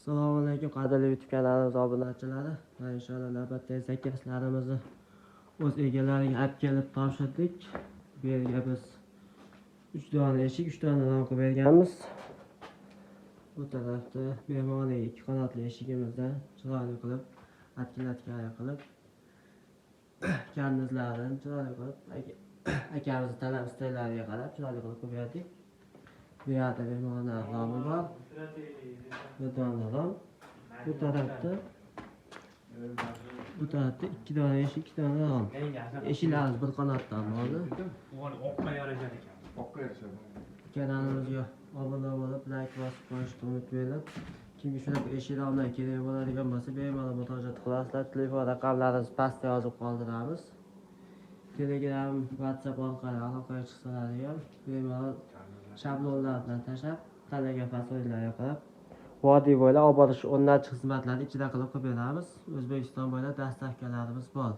Assalomu alaykum qadrli YouTube kanalimiz obunachilari. Inshaalloh navbatdagi zakaslarimizni o'z egalariga olib kelib topshirdik. Bu yerga biz 3 dona eshik, 3 dona ramka berganmiz. Bu tarafda mehmonga 2 qanotli eshigimizdan chiroyli qilib, atkin-atkan qilib, kandizlarni chiroyli qilib, akamizni talab istaklariga qarab chiroyli qilib qo'ydik. Bu yerda mehmonlar romi bor. Bu dona bu tarafda 2 dona eshik, 2 dona rom. Eshiklarimiz bir qanotdan bo'ldi. Oqqa yarashar ekan. Oqqa yarashadi. Kanalimizga obuna bo'lib, like bosib qo'yishni unutmanglar. Kimga shunaqa eshik romlar kerak bo'ladigan bo'lsa, bemalol murojaat qilasizlar. Telefon raqamlarimizni pastda yozib qoldiramiz. Telegram, WhatsApp orqali aloqaga chiqsalar ham bemalol shablonlardan tashlab, tanlagan fasllarga qarab vodiy bo'ylab olib borish o'rnatish xizmatlarini ichida qilib beramiz. O'zbekiston bo'ylab dastlabkilarimiz bor.